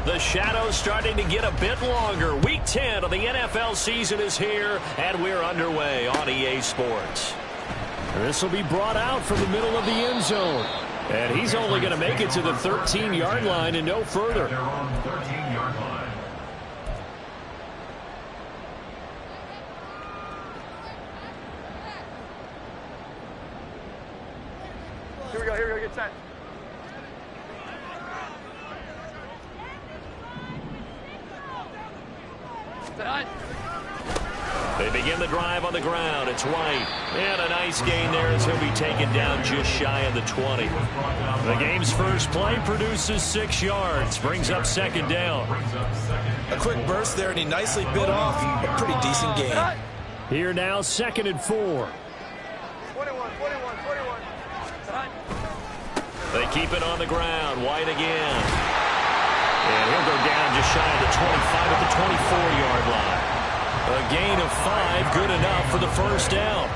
The shadow's starting to get a bit longer. Week 10 of the NFL season is here, and we're underway on EA Sports. This will be brought out from the middle of the end zone. And he's only going to make it to the 13-yard line and no further. They're on the 13-yard line. Here we go, get set. They begin the drive on the ground. It's White. And a nice gain there as he'll be taken down just shy of the 20. The game's first play produces 6 yards. Brings up second down. A quick burst there, and he nicely bit off a pretty decent gain. Here now, 2nd and 4. 21. They keep it on the ground. White again. And he'll go down just shy of the 25 at the 24-yard line. A gain of 5, good enough for the first down.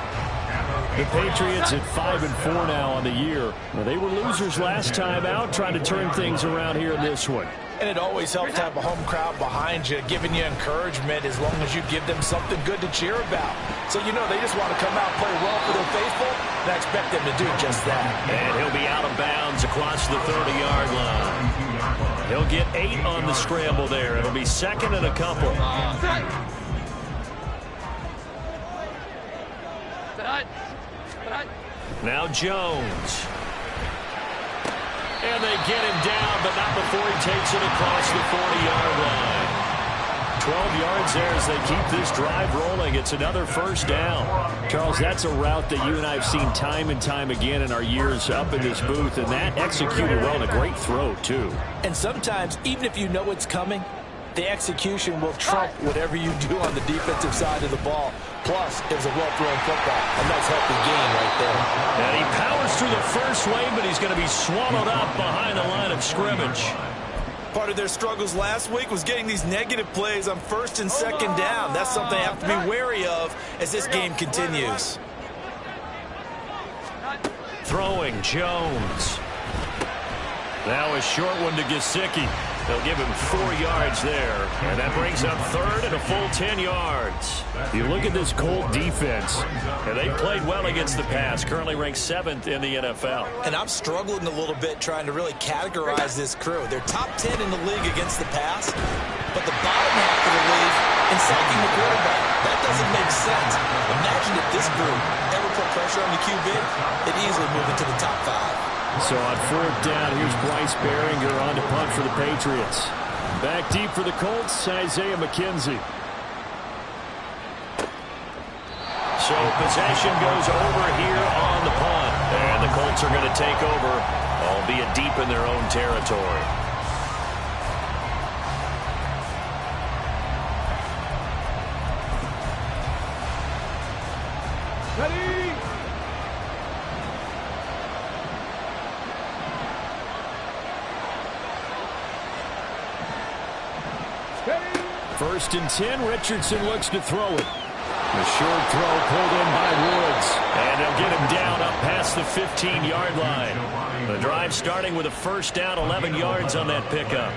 The Patriots at 5-4 now on the year. Well, they were losers last time out, trying to turn things around here in this one. And it always helps to have a home crowd behind you, giving you encouragement as long as you give them something good to cheer about. So, you know, they just want to come out and play well for their faithful, and I expect them to do just that. And he'll be out of bounds across the 30-yard line. He'll get 8 on the scramble there. It'll be 2nd and a couple. Now Jones. And they get him down, but not before he takes it across the 40-yard line. 12 yards there as they keep this drive rolling. It's another first down. Charles, that's a route that you and I have seen time and time again in our years up in this booth, and that executed well and a great throw, too. And sometimes, even if you know it's coming, the execution will trump whatever you do on the defensive side of the ball. Plus, it was a well-thrown football. A nice healthy gain right there. And he powers through the first wave, but he's going to be swallowed up behind the line of scrimmage. Part of their struggles last week was getting these negative plays on 1st and 2nd down. That's something they have to be wary of as this game continues. Throwing Jones. Now a short one to Gesicki. They'll give him 4 yards there. And that brings up 3rd and a full 10 yards. You look at this Colt defense. And they played well against the pass. Currently ranked 7th in the NFL. And I'm struggling a little bit trying to really categorize this crew. They're top 10 in the league against the pass, but the bottom half of the league in sacking the quarterback. That doesn't make sense. Imagine if this group ever put pressure on the QB, they'd easily move into the top 5. So on 4th down, here's Bryce Behringer on to punt for the Patriots. Back deep for the Colts, Isaiah McKenzie. So possession goes over here on the punt. And the Colts are going to take over, albeit deep in their own territory. Ready? 1st and 10, Richardson looks to throw it. The short throw pulled in by Woods. And they'll get him down up past the 15-yard line. The drive starting with a first down, 11 yards on that pickup.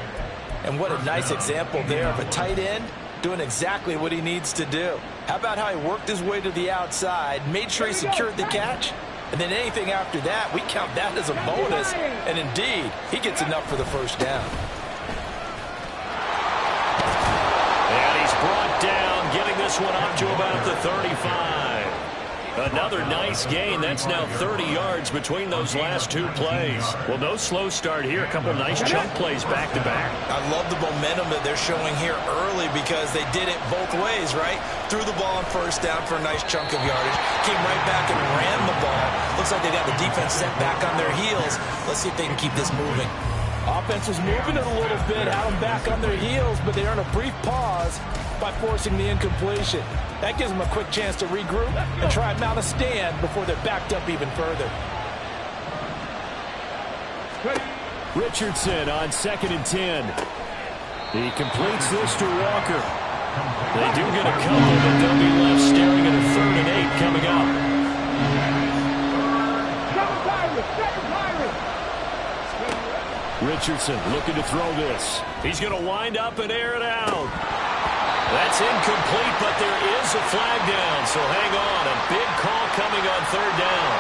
And what a nice example there of a tight end doing exactly what he needs to do. How about how he worked his way to the outside, made sure he secured the catch, and then anything after that, we count that as a bonus. And indeed, he gets enough for the first down. Brought down, getting this one up to about the 35. Another nice gain. That's now 30 yards between those last 2 plays. Well, no slow start here. A couple nice chunk plays back-to-back. I love the momentum that they're showing here early because they did it both ways, right? Threw the ball on 1st down for a nice chunk of yardage. Came right back and ran the ball. Looks like they got the defense set back on their heels. Let's see if they can keep this moving. Offense was moving it a little bit, had them back on their heels, but they earned a brief pause by forcing the incompletion. That gives them a quick chance to regroup and try and mount a stand before they're backed up even further. Richardson on 2nd and 10. He completes this to Walker. They do get a couple, but they'll be left staring at a 3rd and 8 coming up. Richardson looking to throw this. He's going to wind up and air it out. That's incomplete, but there is a flag down, so hang on. A big call coming on third down.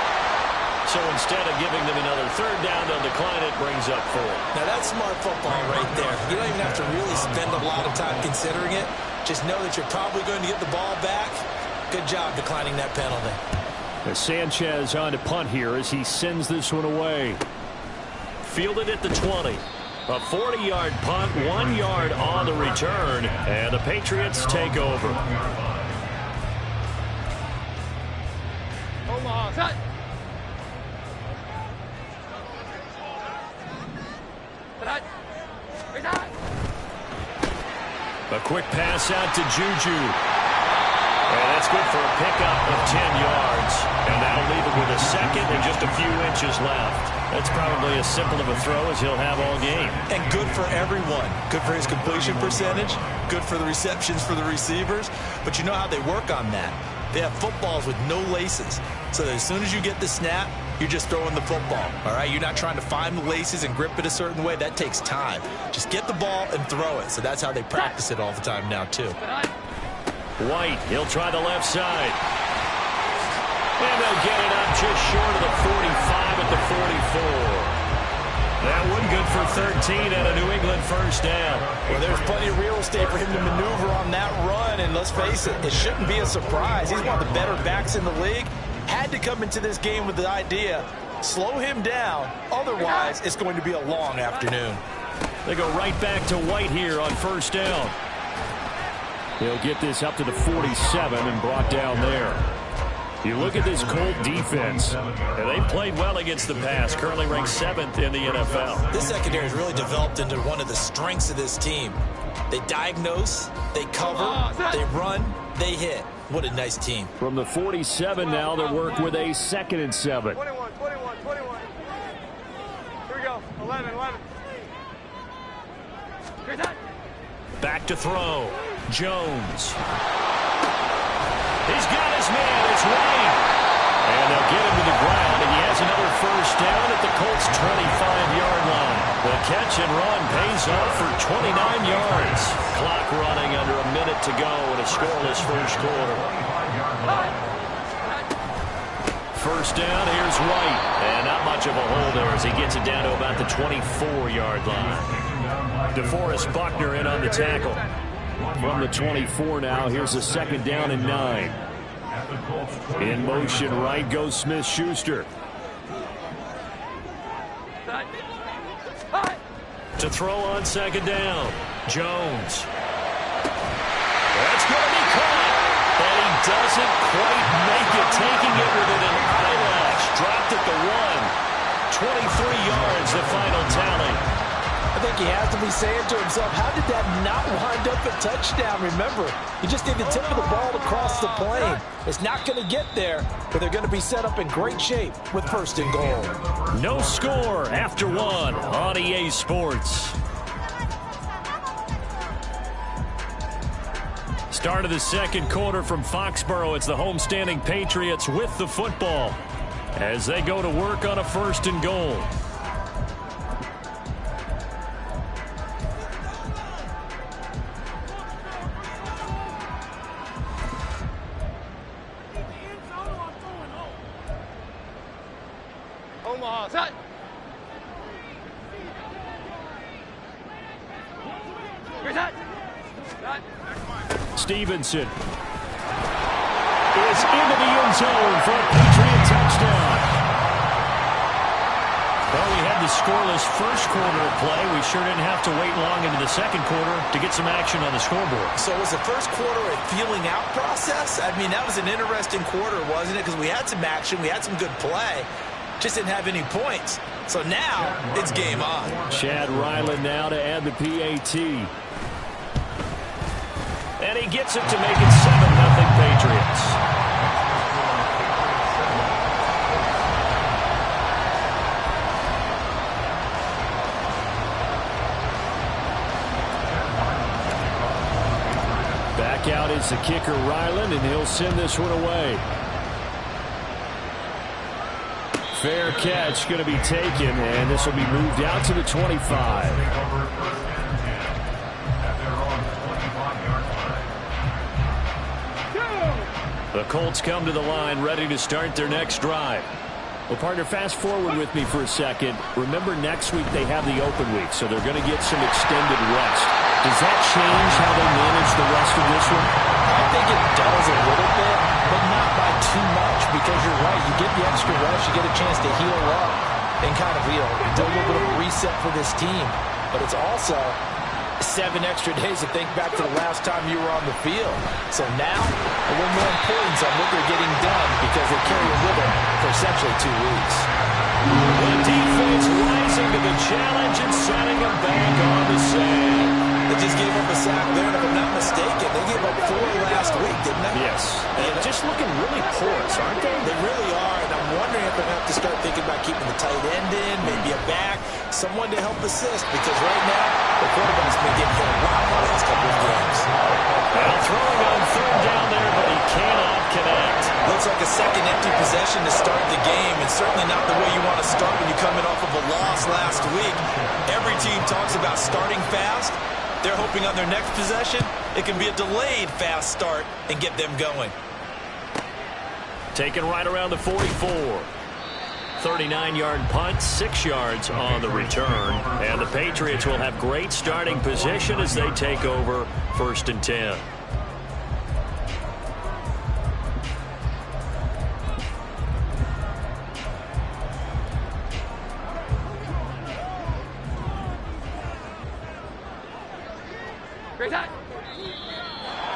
So instead of giving them another third down, they'll decline it, brings up 4. Now, that's smart football right there. You don't even have to really spend a lot of time considering it. Just know that you're probably going to get the ball back. Good job declining that penalty. As Sanchez on to punt here as he sends this one away. Fielded at the 20. A 40-yard punt, 1 yard on the return, and the Patriots take over. Omaha, set. A quick pass out to Juju. And that's good for a pickup of 10 yards. And that'll leave him with a second and just a few inches left. That's probably as simple of a throw as he'll have all game. And good for everyone. Good for his completion percentage. Good for the receptions for the receivers. But you know how they work on that. They have footballs with no laces. So that as soon as you get the snap, you're just throwing the football. All right? You're not trying to find the laces and grip it a certain way. That takes time. Just get the ball and throw it. So that's how they practice it all the time now, too. White, he'll try the left side. And they'll get it up just short of the 45 at the 44. That one good for 13 and a New England first down. Well, there's plenty of real estate for him to maneuver on that run, and let's face it, it shouldn't be a surprise. He's one of the better backs in the league. Had to come into this game with the idea, slow him down, otherwise it's going to be a long afternoon. They go right back to White here on first down. They'll get this up to the 47 and brought down there. You look at this Colt defense. And they've played well against the pass, currently ranked 7th in the NFL. This secondary has really developed into one of the strengths of this team. They diagnose, they cover, they run, they hit. What a nice team. From the 47 now, they work with a 2nd and 7. 21. Here we go. 11. Here's that. Back to throw. Jones. He's got his man. It's White. And they'll get him to the ground, and he has another first down at the Colts' 25-yard line. The catch and run pays off for 29 yards. Clock running under a minute to go in a scoreless first quarter. First down, here's White. And not much of a hole there as he gets it down to about the 24-yard line. DeForest Buckner in on the tackle. From the 24 now, here's a 2nd down and 9. In motion, right goes Smith-Schuster. To throw on 2nd down, Jones. That's going to be caught. And he doesn't quite make it, taking it within an eyelash. Dropped at the 1. 23 yards, the final tally. I think he has to be saying to himself, how did that not wind up a touchdown? Remember, you just need the tip of the ball to cross the plane. It's not going to get there, but they're going to be set up in great shape with 1st and goal. No score after 1 on EA Sports. Start of the second quarter from Foxborough. It's the homestanding Patriots with the football as they go to work on a 1st and goal. Omaha, set. Here's that. Stevenson is into the end zone for a Patriot touchdown. Well, we had the scoreless first quarter of play. We sure didn't have to wait long into the second quarter to get some action on the scoreboard. So was the first quarter a feeling out process? I mean, that was an interesting quarter, wasn't it? Because we had some action, we had some good play. Just didn't have any points. So now it's game on. Chad Ryland now to add the PAT. And he gets it to make it 7-0 Patriots. Back out is the kicker Ryland, and he'll send this one away. Fair catch going to be taken, and this will be moved out to the 25. The Colts come to the line ready to start their next drive. Well, partner, fast forward with me for a second. Remember, next week they have the open week, so they're going to get some extended rest. Does that change how they manage the rest of this one? I think it does a little bit, but not by too much, because you're right. You get the extra rest, you get a chance to heal up and kind of, do a little bit of a reset for this team. But it's also 7 extra days to think back to the last time you were on the field. So now, a little more importance on what they're getting done because they carry it with them for essentially 2 weeks. The defense rising to the challenge and setting them back on the sand. They just gave up a sack there, and if I'm not mistaken, they gave up 4 last week, didn't they? Yes. And just looking really porous, aren't they? They really are, and I'm wondering if they're going to have to start thinking about keeping the tight end in, maybe a back, someone to help assist, because right now, the quarterback's been getting hit a lot the last couple of games. Now throwing on 3rd down there, but he cannot connect. Looks like a second empty possession to start the game, and certainly not the way you want to start when you're coming off of a loss last week. Every team talks about starting fast. They're hoping on their next possession, it can be a delayed fast start and get them going. Taken right around the 44. 39-yard punt, 6 yards on the return. And the Patriots will have great starting position as they take over 1st and 10.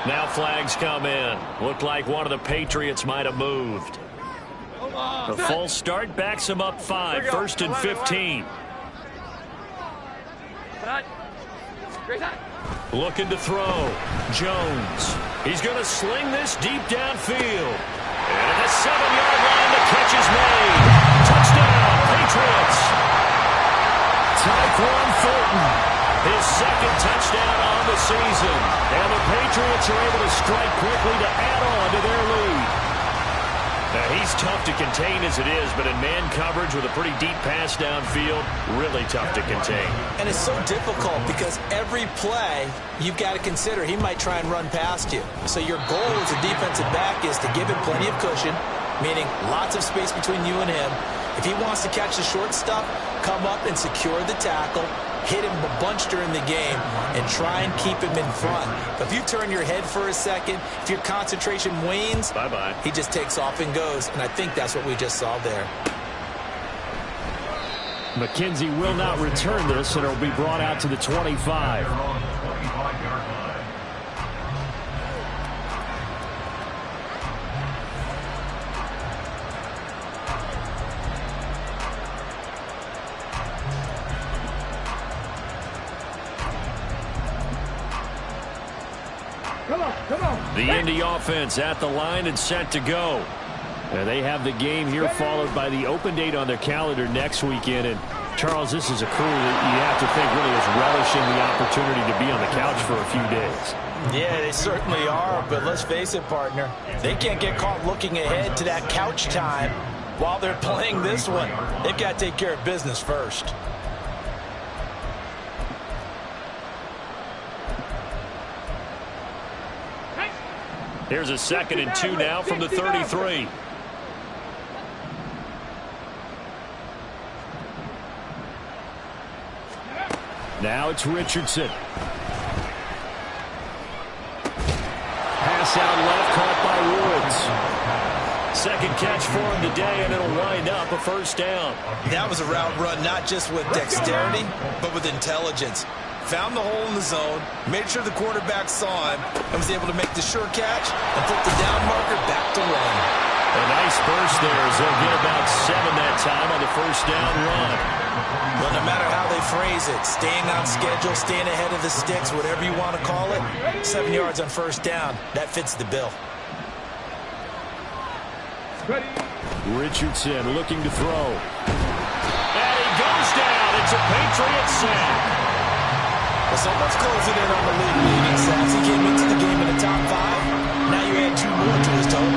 Now flags come in. Looked like one of the Patriots might have moved. The false start backs him up 5. 1st and 15. Looking to throw. Jones. He's going to sling this deep downfield. And at the 7-yard line, the catch is made. Touchdown, Patriots. Tyquan Thornton. His 2nd touchdown on the season. And the Patriots are able to strike quickly to add on to their lead. Now, he's tough to contain as it is, but in man coverage with a pretty deep pass downfield, really tough to contain. And it's so difficult because every play you've got to consider he might try and run past you. So your goal as a defensive back is to give him plenty of cushion, meaning lots of space between you and him. If he wants to catch the short stuff, come up and secure the tackle, hit him a bunch during the game, and try and keep him in front. But if you turn your head for a second, if your concentration wanes, bye-bye. He just takes off and goes, and I think that's what we just saw there. McKenzie will not return this, and it'll be brought out to the 25. The Indy offense at the line and set to go. And they have the game here followed by the open date on their calendar next weekend. And, Charles, this is a crew that you have to think really is relishing the opportunity to be on the couch for a few days. Yeah, they certainly are, but let's face it, partner. They can't get caught looking ahead to that couch time while they're playing this one. They've got to take care of business first. Here's a 2nd and 2 now from the 33. Now it's Richardson. Pass out left, caught by Woods. 2nd catch for him today, and it'll wind up a 1st down. That was a route run not just with dexterity, but with intelligence. Found the hole in the zone, made sure the quarterback saw him, and was able to make the sure catch and put the down marker back to run. A nice burst there as they'll get about 7 that time on the 1st down run. Well, no matter how they phrase it, staying on schedule, staying ahead of the sticks, whatever you want to call it, 7 yards on 1st down, that fits the bill. Richardson looking to throw. And he goes down. It's a Patriots sack. Well, someone's closing in on the leading sacks. He came into the game in the top 5. Now you add 2 more to his total.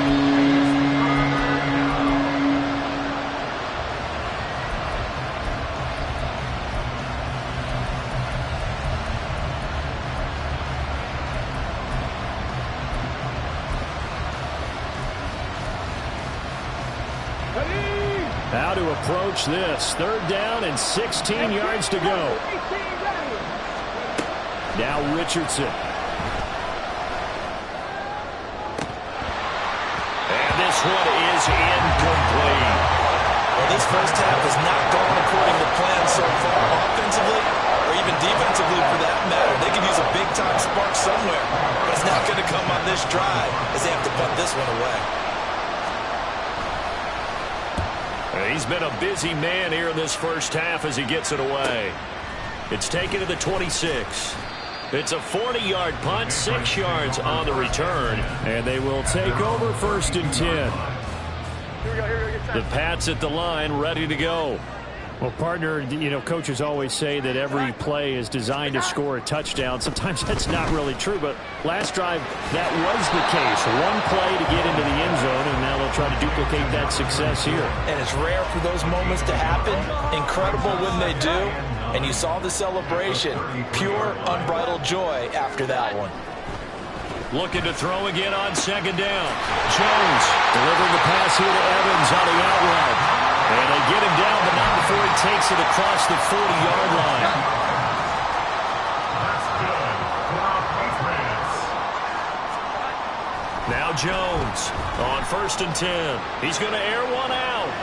How to approach this. 3rd down and 16 yards to go. Now Richardson. And this one is incomplete. Well, this first half has not gone according to plan so far, offensively or even defensively for that matter. They could use a big-time spark somewhere, but it's not going to come on this drive as they have to punt this one away. He's been a busy man here in this first half as he gets it away. It's taken to the 26. It's a 40-yard punt, 6 yards on the return. And they will take over 1st and 10. Here we go. The Pats at the line, ready to go. Well, partner, you know, coaches always say that every play is designed to score a touchdown. Sometimes that's not really true, but last drive, that was the case. One play to get into the end zone, and now they'll try to duplicate that success here. And it's rare for those moments to happen. Incredible when they do. And you saw the celebration. Pure, unbridled joy after that one. Looking to throw again on 2nd down. Jones delivering the pass here to Evans on the out route. And they get him down, but not before he takes it across the 40-yard line. Now Jones on 1st and 10. He's going to air one out.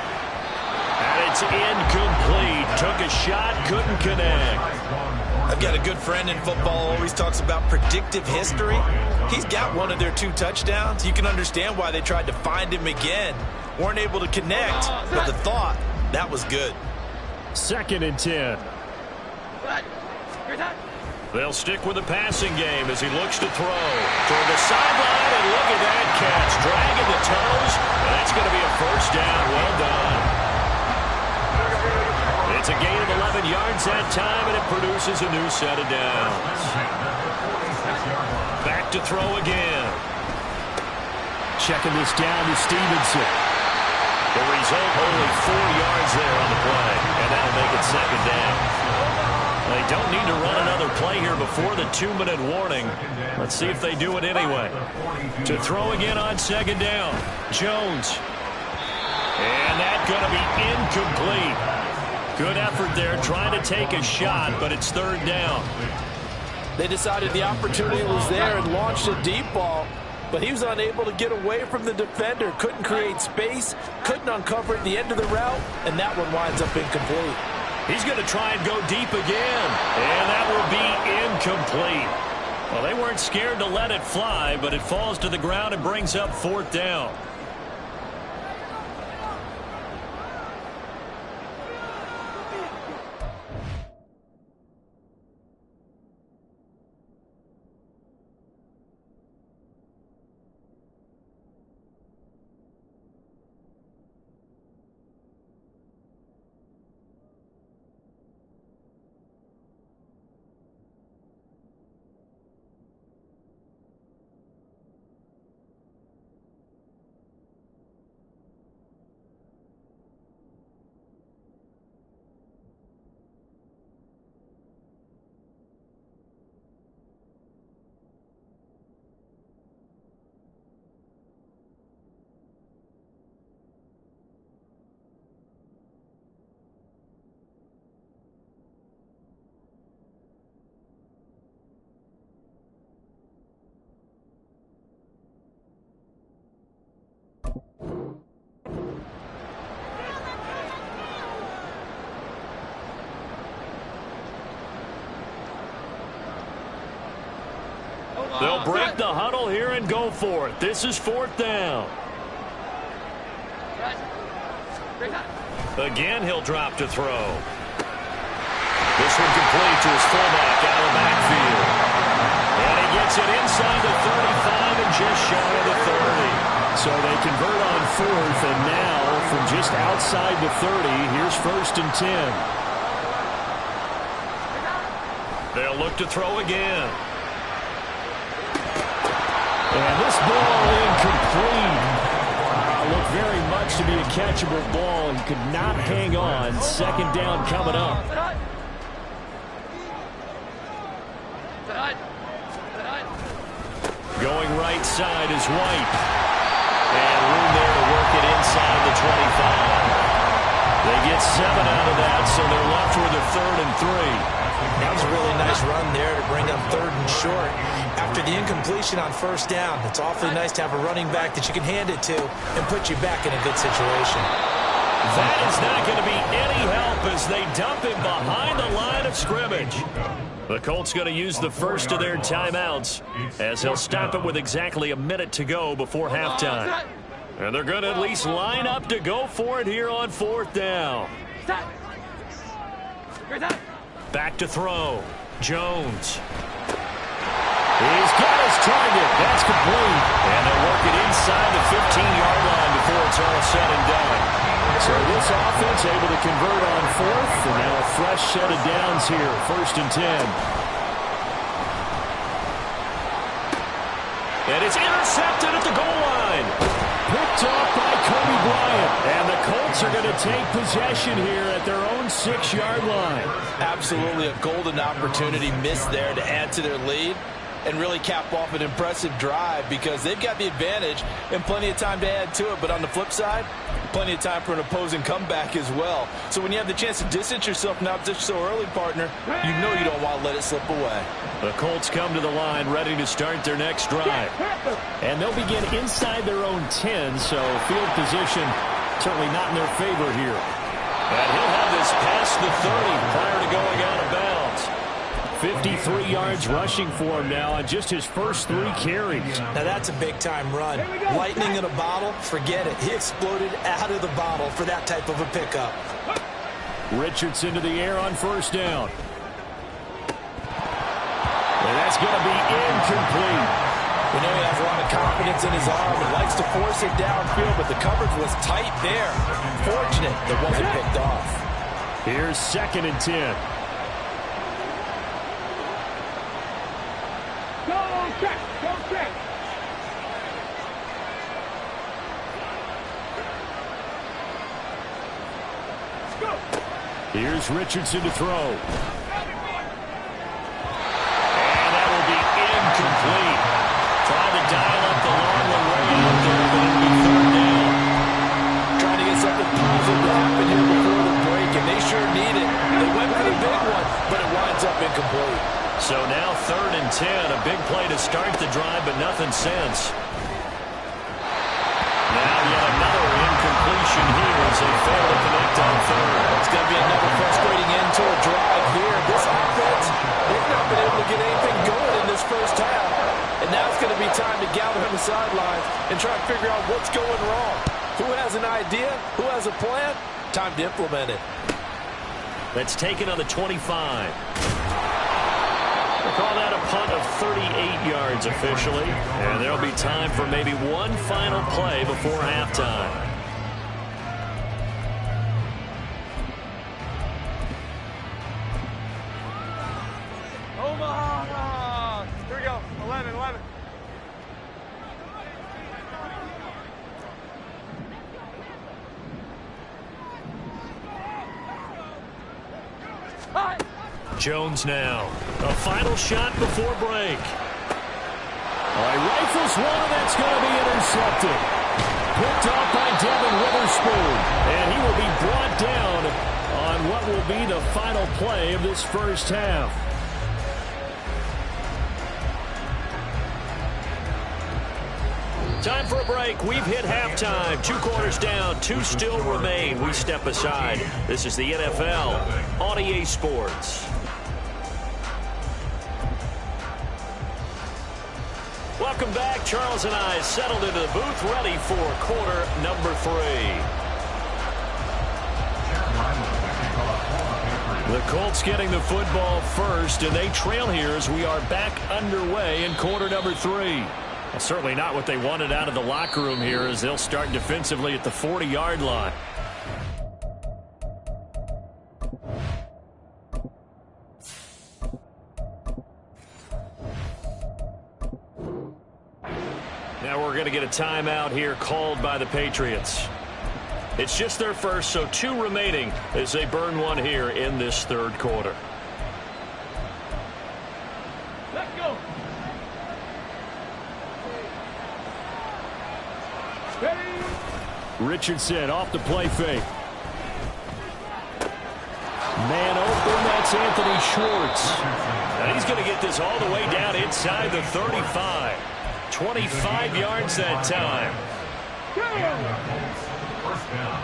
And it's incomplete. Took a shot, couldn't connect. I've got a good friend in football, always talks about predictive history. He's got one of their 2 touchdowns. You can understand why they tried to find him again. Weren't able to connect, but the thought, that was good. 2nd and 10. They'll stick with the passing game as he looks to throw. Toward the sideline, and look at that catch. Dragging the toes. That's going to be a 1st down. Well done. It's a gain of 11 yards that time, and it produces a new set of downs. Back to throw again. Checking this down to Stevenson. The result, only 4 yards there on the play, and that'll make it 2nd down. They don't need to run another play here before the 2-minute warning. Let's see if they do it anyway. To throw again on 2nd down. Jones. And that's going to be incomplete. Good effort there, trying to take a shot, but it's 3rd down. They decided the opportunity was there and launched a deep ball, but he was unable to get away from the defender. Couldn't create space, couldn't uncover at the end of the route, and that one winds up incomplete. He's going to try and go deep again, and that will be incomplete. Well, they weren't scared to let it fly, but it falls to the ground and brings up 4th down. They'll break the huddle here and go for it. This is 4th down. Again, he'll drop to throw. This one complete to his fullback out of the backfield. And he gets it inside the 35 and just shy of the 30. So they convert on 4th, and now from just outside the 30, here's 1st and 10. They'll look to throw again. And this ball incomplete. Looked very much to be a catchable ball. He could not hang on. 2nd down coming up. Going right side is White. And room there to work it inside the 25. They get 7 out of that, so they're left with a 3rd and 3. That was a really nice run there to bring up 3rd and short. After the incompletion on 1st down, it's awfully nice to have a running back that you can hand it to and put you back in a good situation. That is not going to be any help as they dump him behind the line of scrimmage. The Colts going to use the first of their timeouts as he'll stop it with exactly a minute to go before halftime. And they're going to at least line up to go for it here on 4th down. Back to throw. Jones. He's got his target. That's complete. And they'll work it inside the 15-yard line before it's all said and done. So this offense able to convert on 4th, and now a fresh set of downs here, 1st and 10. And it's intercepted at the goal line. Picked off by Kobe Bryant. And the Colts are going to take possession here at their own 6-yard line. Absolutely a golden opportunity missed there to add to their lead and really cap off an impressive drive because they've got the advantage and plenty of time to add to it. But on the flip side, plenty of time for an opposing comeback as well. So when you have the chance to distance yourself from opposition so early, partner, you know you don't want to let it slip away. The Colts come to the line ready to start their next drive. And they'll begin inside their own 10, so field position certainly not in their favor here. And he'll have this past the 30 prior to going out of bounds. 53 yards rushing for him now on just his first 3 carries. Now that's a big-time run. Lightning in a bottle, forget it. He exploded out of the bottle for that type of a pickup. Richardson to the air on 1st down. And that's going to be incomplete. We know he has a lot of confidence in his arm and likes to force it downfield, but the coverage was tight there. Fortunate that wasn't picked off. Here's 2nd and 10. Here's Richardson to throw. And that will be incomplete. Try to dial up the long way out there, but it'll be 3rd down. Trying to get something positive to happen here before the break, and they sure need it. They went for the big one, but it winds up incomplete. So now 3rd and 10, a big play to start the drive, but nothing since. Now yet another incompletion here as they fail to connect on 3rd. It's going to be another frustrating end to a drive here. This offense, they've not been able to get anything going in this first half. And now it's going to be time to gather on the sidelines and try to figure out what's going wrong. Who has an idea? Who has a plan? Time to implement it. That's taken on the 25. We'll call that a punt of 38 yards officially. And there'll be time for maybe one final play before halftime. Here we go. 11. Jones now. A final shot before break. All right, rifles one, and that's going to be intercepted. Picked off by Devin Witherspoon. And he will be brought down on what will be the final play of this first half. Time for a break. We've hit halftime. 2 quarters down. 2 still remain. We step aside. This is the NFL on EA Sports. Welcome back. Charles and I settled into the booth, ready for quarter number 3. The Colts getting the football first, and they trail here as we are back underway in quarter number 3. Well, certainly not what they wanted out of the locker room here as they'll start defensively at the 40-yard line. Now we're going to get a timeout here called by the Patriots. It's just their first, so 2 remaining as they burn one here in this 3rd quarter. Let's go. Richardson off the play fake. Man open, that's Anthony Schwartz. And he's going to get this all the way down inside the 35. 25 yards that time. First down.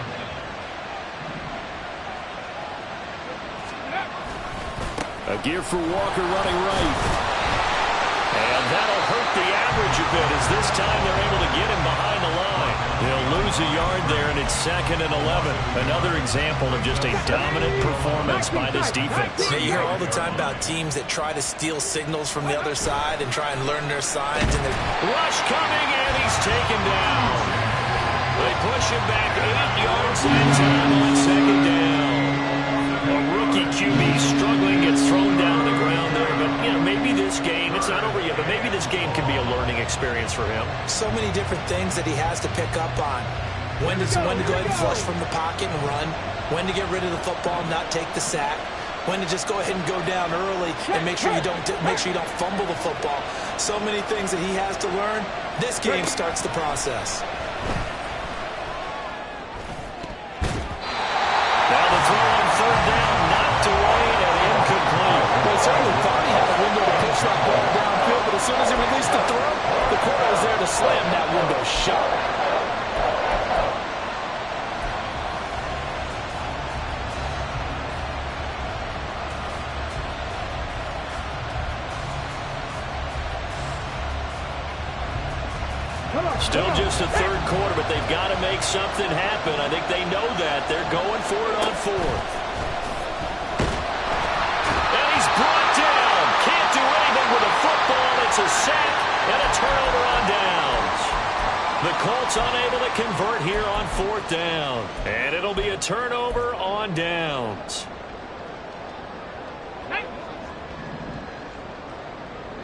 A gear for Walker running right. And that'll hurt the average a bit as this time they're able to get him behind the line. They'll lose a yard there, and it's 2nd and 11. Another example of just a dominant performance by this defense. Yeah, you hear all the time about teams that try to steal signals from the other side and try and learn their signs. And Rush coming, and he's taken down. They push him back 8 yards that time on 2nd down. A rookie QB struggling, gets thrown down to the ground there. But, you know, maybe this game, it's not over yet, but maybe this game can be a learning experience for him. so many different things that he has to pick up on. When to go ahead and flush from the pocket and run. When to get rid of the football and not take the sack. When to just go ahead and go down early and make sure you don't fumble the football. So many things that he has to learn. This game starts the process. Now the throw on 3rd down, knocked away and incomplete. Well, he certainly thought he had a window to pitch that ball downfield, but as soon as he released the throw, the corner was there to slam that window shut. Still just the 3rd quarter, but they've got to make something happen. I think they know that. They're going for it on 4th. And he's brought down. Can't do anything with a football. It's a sack and a turnover on downs. The Colts unable to convert here on 4th down. And it'll be a turnover on downs.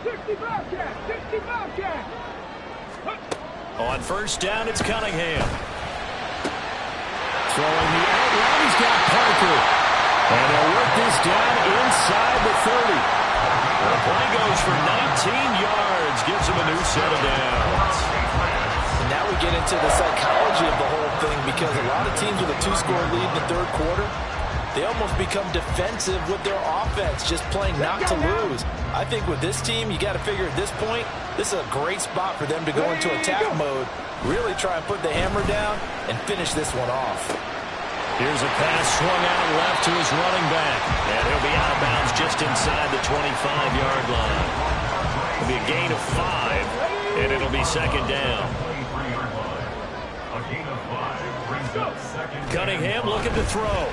60 Bobcat! 60 Bobcat! On 1st down, it's Cunningham. Throwing the out route, he's got Parker. And he'll work this down inside the 30. The play goes for 19 yards, gives him a new set of downs. And now we get into the psychology of the whole thing, because a lot of teams with a 2-score lead in the 3rd quarter, they almost become defensive with their offense, just playing not to lose. I think with this team, you got to figure at this point, this is a great spot for them to go into attack mode, really try and put the hammer down and finish this one off. Here's a pass swung out left to his running back. And he'll be out of bounds just inside the 25-yard line. It'll be a gain of 5, and it'll be 2nd down. A gain of 5 brings up 2nd. Cunningham looking to throw.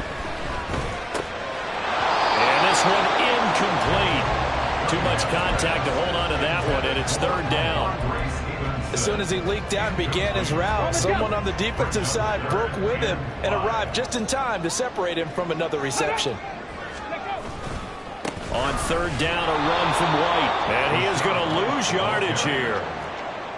And this one incomplete. Too much contact to hold on to that one, and it's 3rd down. As soon as he leaked out and began his route, someone on the defensive side broke with him and arrived just in time to separate him from another reception. On 3rd down, a run from White. And he is going to lose yardage here.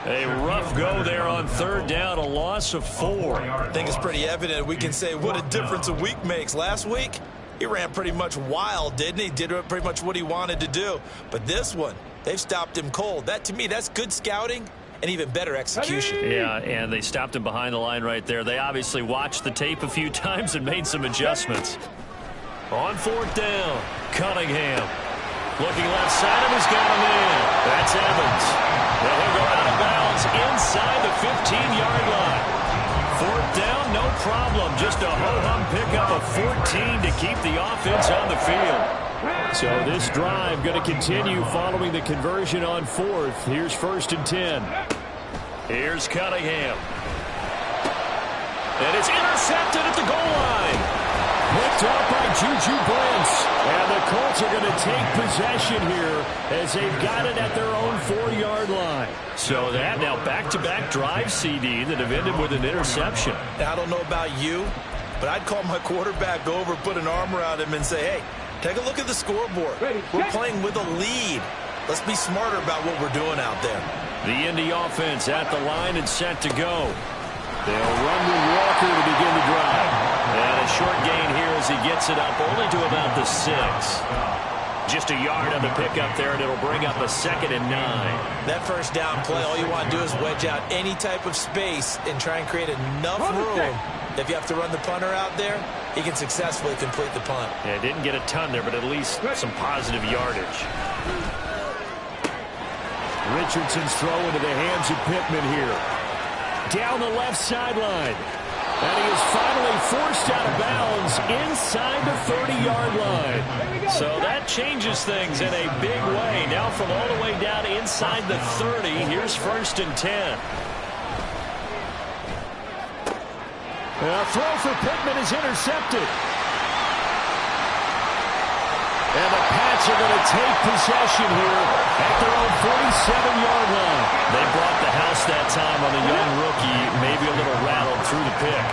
A rough go there on 3rd down, a loss of 4. I think it's pretty evident. We can say what a difference a week makes. Last week, he ran pretty much wild, didn't he? Did pretty much what he wanted to do. But this one, they've stopped him cold. That, to me, that's good scouting and even better execution. Yeah, and they stopped him behind the line right there. They obviously watched the tape a few times and made some adjustments. On 4th down, Cunningham. Looking left side of him, he's got him in. That's Evans. Well, he'll go out of bounds inside the 15-yard line. 4th down, no problem. Just a ho-hum pickup of 14 to keep the offense on the field. So this drive going to continue following the conversion on 4th. Here's 1st and 10. Here's Cunningham. And it's intercepted at the goal line. Picked off by Juju Brents. And the Colts are going to take possession here as they've got it at their own 4-yard line. So that now back-to-back drive CD that have ended with an interception. Now, I don't know about you, but I'd call my quarterback over, put an arm around him and say, hey, take a look at the scoreboard. We're playing with a lead. Let's be smarter about what we're doing out there. The Indy offense at the line and set to go. They'll run with Walker to begin the drive. And a short gain here as he gets it up only to about the 6. Just a yard on the pickup there, and it'll bring up a 2nd and 9. That 1st down play, all you want to do is wedge out any type of space and try and create enough room. If you have to run the punter out there, he can successfully complete the punt. Yeah, didn't get a ton there, but at least some positive yardage. Richardson's throw into the hands of Pittman here. Down the left sideline. And he is finally forced out of bounds inside the 30-yard line. So that changes things in a big way. Now from all the way down inside the 30, here's 1st and 10. A throw for Pittman is intercepted. And the Pats are going to take possession here at their own 47-yard line. They brought the house that time on the young rookie, maybe a little rattled through the pick.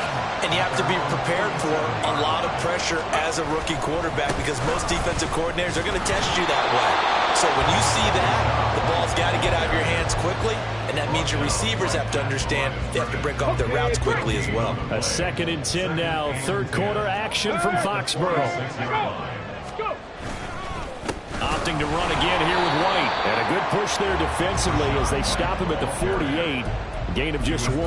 And you have to be prepared for a lot of pressure as a rookie quarterback because most defensive coordinators are going to test you that way. So when you see that, the ball's got to get out of your hands quickly, and that means your receivers have to understand they have to break off their routes quickly as well. A 2nd and 10 now. 3rd quarter action from Foxborough. Opting to run again here with White. And a good push there defensively as they stop him at the 48. Gain of just 1.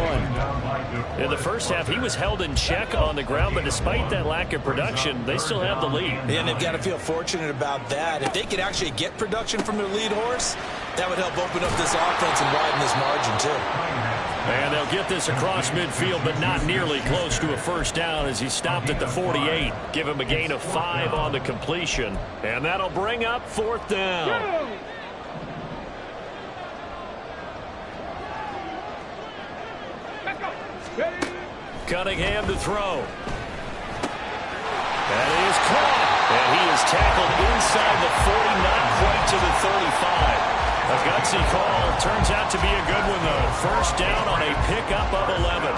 In the first half, he was held in check on the ground, but despite that lack of production, they still have the lead. And they've got to feel fortunate about that. If they could actually get production from their lead horse, that would help open up this offense and widen this margin too. And they'll get this across midfield, but not nearly close to a first down as he stopped at the 48. Give him a gain of 5 on the completion. And that'll bring up 4th down. Cunningham to throw. And he is caught. And he is tackled inside the 40, not quite to the 35. A gutsy call. Turns out to be a good one, though. First down on a pickup of 11.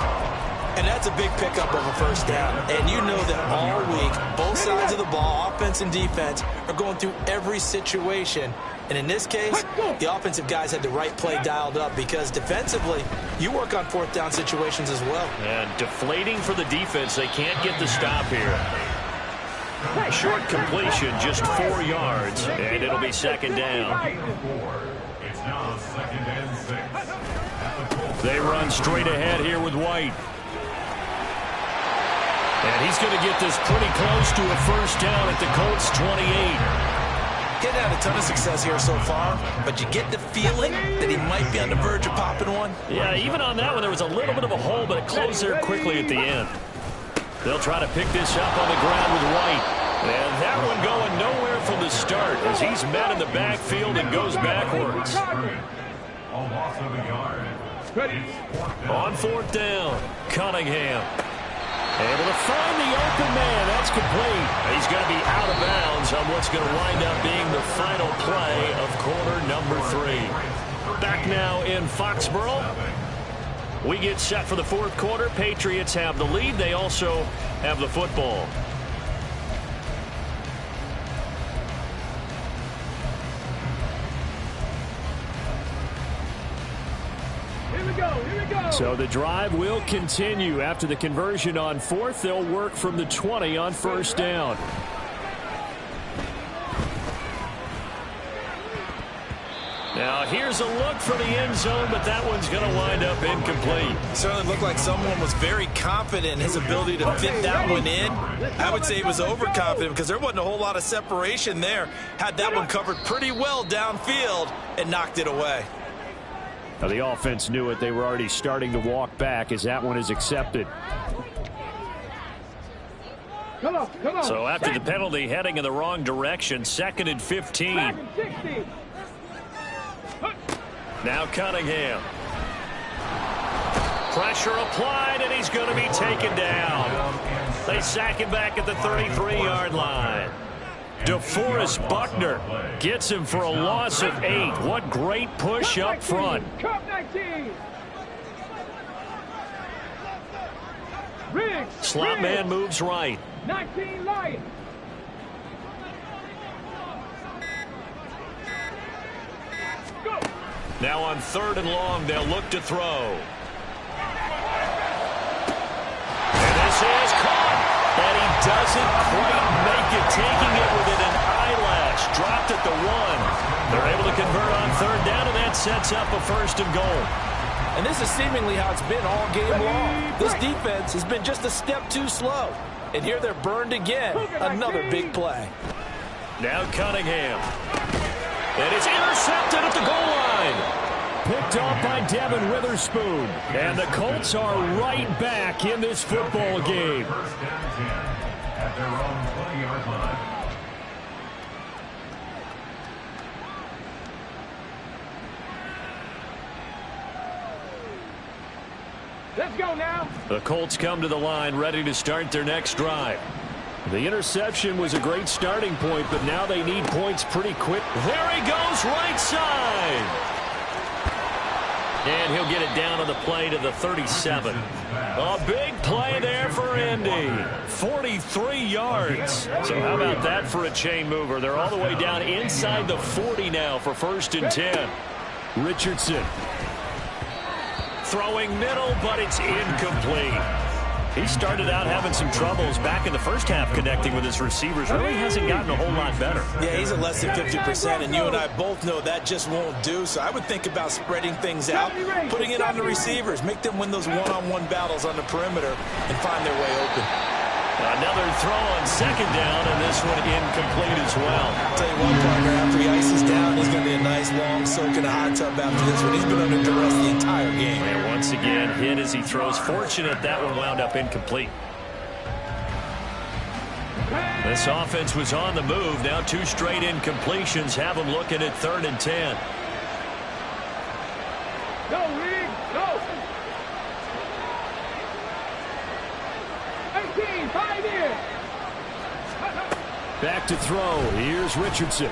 And that's a big pickup of a first down. And you know that all week, both sides of the ball, offense and defense, are going through every situation. And in this case, the offensive guys had the right play dialed up because defensively, you work on 4th down situations as well. And deflating for the defense. They can't get the stop here. Short completion, just 4 yards, and it'll be 2nd down. It's now 2nd and 6. They run straight ahead here with White. And he's going to get this pretty close to a first down at the Colts 28. Getting had a ton of success here so far, but you get the feeling that he might be on the verge of popping one. Yeah, even on that one, there was a little bit of a hole, but it closed there quickly at the end. They'll try to pick this up on the ground with White. And that one going nowhere from the start as he's met in the backfield and goes backwards. A loss of a yard. On 4th down, Cunningham. Able to find the open man. That's complete. He's going to be out of bounds on what's going to wind up being the final play of quarter number 3. Back now in Foxborough. We get set for the 4th quarter. Patriots have the lead. They also have the football. Here we go. So the drive will continue. After the conversion on 4th, they'll work from the 20 on first down. Now here's a look for the end zone, but that one's going to wind up incomplete. Certainly looked like someone was very confident in his ability to fit that one in. I would say he was overconfident because there wasn't a whole lot of separation there. Had that one covered pretty well downfield and knocked it away. Now the offense knew it. They were already starting to walk back as that one is accepted. Come on. So after the penalty, heading in the wrong direction, 2nd and 15. Now Cunningham. Pressure applied, and he's going to be taken down. They sack him back at the 33-yard line. DeForest Buckner gets him for a loss of 8. What great push up front. Slot man moves right. 19 Lions. Go. Now on 3rd and long, they'll look to throw. And this is caught. And he doesn't quite make it, taking it within an eyelash. Dropped at the 1. They're able to convert on 3rd down, and that sets up a 1st and goal. And this is seemingly how it's been all game long. This defense has been just a step too slow. And here they're burned again. Another big play. Now Cunningham. And it's intercepted at the goal line. Picked off by Devin Witherspoon. And the Colts are right back in this football game. First down 10 at their own 20-yard line. Let's go now. The Colts come to the line ready to start their next drive. The interception was a great starting point, but now they need points pretty quick. There he goes, right side. And he'll get it down on the play to the 37. A big play there for Indy. 43 yards. So how about that for a chain mover? They're all the way down inside the 40 now for 1st and 10. Richardson. Throwing middle, but it's incomplete. He started out having some troubles back in the first half connecting with his receivers. Really hasn't gotten a whole lot better. Yeah, he's at less than 50%, and you and I both know that just won't do. So I would think about spreading things out, putting it on the receivers, make them win those one-on-one battles on the perimeter, and find their way open. Another throw on 2nd down, and this one incomplete as well. I'll tell you what, partner, after he ices down, he's going to be a nice long soak in a hot tub after this one. He's been under duress the entire game. And once again, hit as he throws. Fortunate that one wound up incomplete. This offense was on the move. Now 2 straight incompletions have them looking at 3rd and 10. Go, Reed. Go. 18, 5 in. Back to throw. Here's Richardson.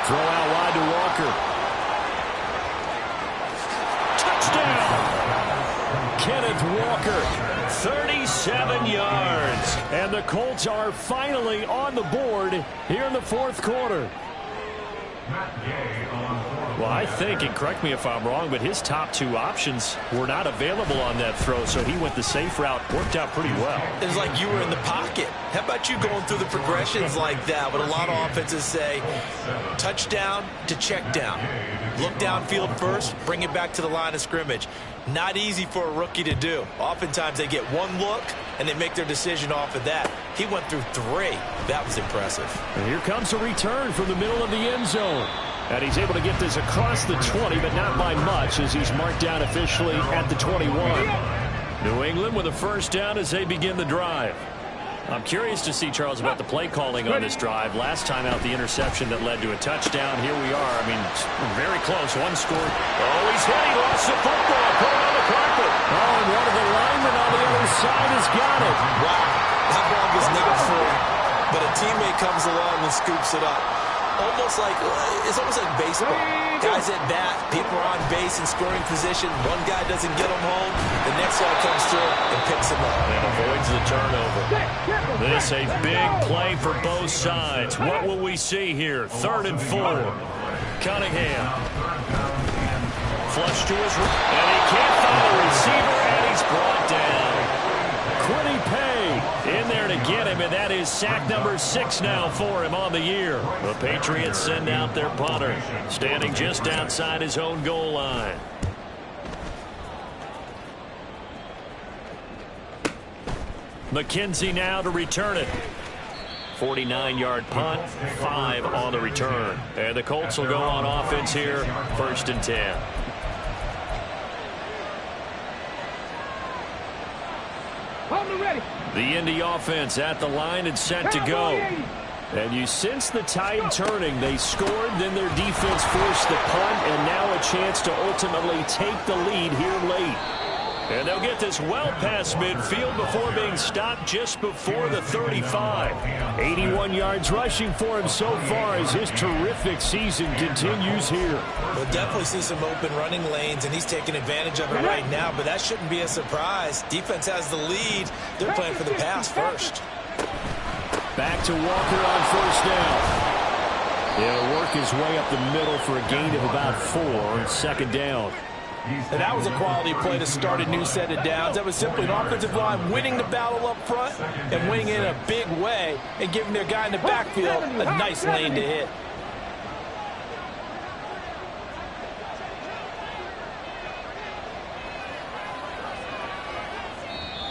Throw out wide to Walker. Touchdown! Kenneth Walker, 37 yards. And the Colts are finally on the board here in the 4th quarter. Well, I think, and correct me if I'm wrong, but his top 2 options were not available on that throw, so he went the safe route. Worked out pretty well. It was like you were in the pocket. How about you going through the progressions like that? What a lot of offenses say, touchdown to check down. Look downfield first, bring it back to the line of scrimmage. Not easy for a rookie to do. Oftentimes they get one look, and they make their decision off of that. He went through 3. That was impressive. And here comes a return from the middle of the end zone. And he's able to get this across the 20, but not by much, as he's marked down officially at the 21. New England with a 1st down as they begin the drive. I'm curious to see, Charles, about the play calling on this drive. Last time out, the interception that led to a touchdown. Here we are. I mean, very close. One scored. Oh, he's hit. He lost the football. Put it on the carpet. Oh, and one of the linemen on the other side has got it. Wow. That ball was never full, but a teammate comes along and scoops it up. It's almost like baseball. Guys at bat, people are on base in scoring position. One guy doesn't get them home. The next guy comes through and picks him up. And avoids the turnover. This a big play for both sides. What will we see here? 3rd and 4. Cunningham. Flush to his right. And he can't find the receiver, and he's brought down. Quiddy Pay in there to get him, and that is sack number 6 now for him on the year. The Patriots send out their punter, standing just outside his own goal line. McKenzie now to return it. 49-yard punt, 5 on the return. And the Colts will go on offense here, 1st and 10. The Indy offense at the line and set to go. And you sense the tide turning. They scored, then their defense forced the punt, and now a chance to ultimately take the lead here late. And they'll get this well past midfield before being stopped just before the 35. 81 yards rushing for him so far as his terrific season continues here. We'll definitely see some open running lanes, and he's taking advantage of it right now, but that shouldn't be a surprise. Defense has the lead. They're playing for the pass first. Back to Walker on 1st down. He'll work his way up the middle for a gain of about 4 on 2nd down. And that was a quality play to start a new set of downs. That was simply an offensive line winning the battle up front and winning in a big way and giving their guy in the backfield a nice lane to hit.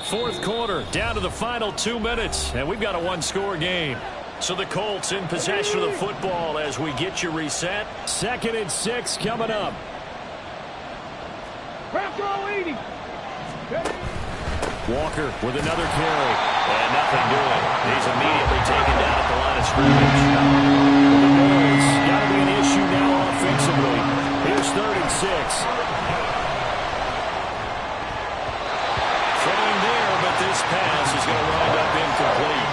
Fourth quarter, down to the final 2 minutes, and we've got a one-score game. So the Colts in possession of the football as we get you reset. 2nd and 6 coming up. Walker with another carry. And nothing doing. He's immediately taken down at the line of scrimmage. The Bears got to be an issue now offensively. Here's 3rd and 6. Throwing there, but this pass is going to wind up incomplete.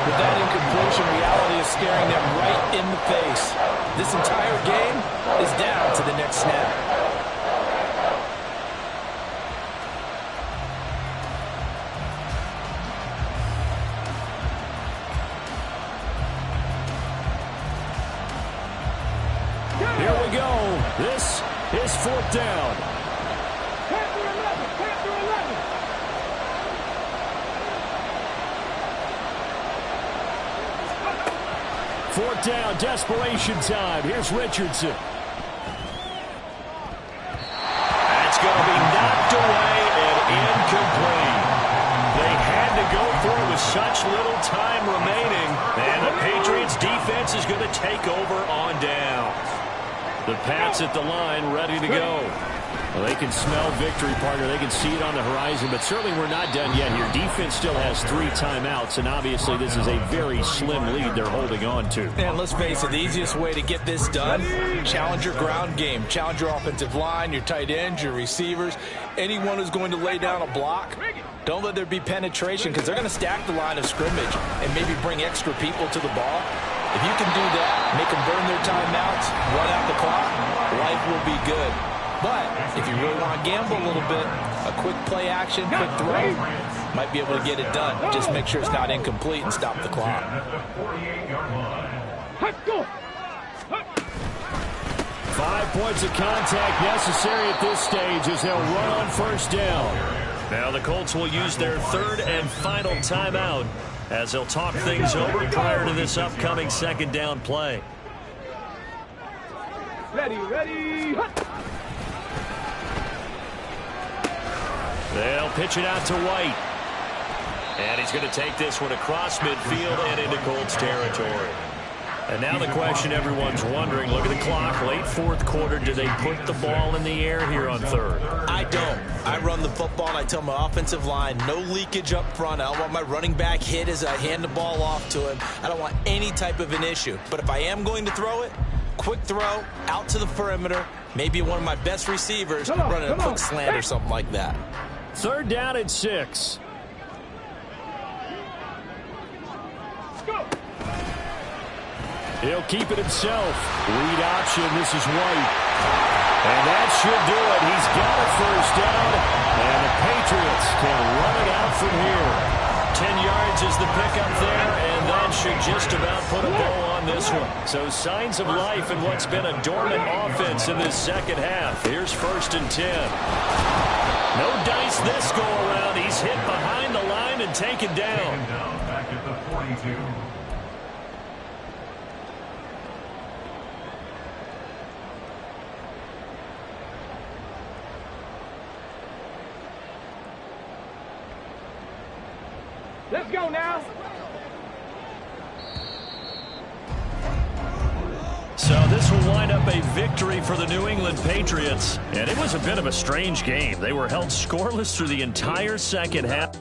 With that incompletion, reality is staring them right in the face. This entire game is down to the next snap. Here we go. This is 4th down. Panther 11, Panther 11. Fourth down, desperation time. Here's Richardson. That's going to be knocked away and incomplete. They had to go through with such little time remaining, and the Patriots defense is going to take over on down. The Pats at the line, ready to go. Well, they can smell victory, partner. They can see it on the horizon, but certainly we're not done yet here. Defense still has 3 timeouts, and obviously this is a very slim lead they're holding on to. And let's face it, the easiest way to get this done, challenge your ground game. Challenge your offensive line, your tight ends, your receivers, anyone who's going to lay down a block. Don't let there be penetration because they're going to stack the line of scrimmage and maybe bring extra people to the ball. If you can do that, make them burn their timeouts, run out the clock, life will be good. But if you really want to gamble a little bit, a quick play action, quick throw, might be able to get it done. Just make sure it's not incomplete and stop the clock. 5 points of contact necessary at this stage as they'll run on 1st down. Now the Colts will use their 3rd and final timeout as they'll talk things over prior to this upcoming 2nd down play. Ready. They'll pitch it out to White. And he's going to take this one across midfield and into Colts territory. And now the question everyone's wondering, look at the clock, late 4th quarter, do they put the ball in the air here on 3rd? I don't. I run the football and I tell my offensive line, no leakage up front. I don't want my running back hit as I hand the ball off to him. I don't want any type of an issue. But if I am going to throw it, quick throw, out to the perimeter, maybe one of my best receivers running a quick slant or something like that. 3rd down and 6. He'll keep it himself. Lead option, this is White. And that should do it. He's got a 1st down, and the Patriots can run it out from here. 10 yards is the pickup there, and that should just about put a bow on this one. So signs of life in what's been a dormant offense in this 2nd half. Here's 1st and 10. No dice this go around. He's hit behind the line and taken down. Back at the 42. Let's go now. So this will wind up a victory for the New England Patriots. And it was a bit of a strange game. They were held scoreless through the entire 2nd half.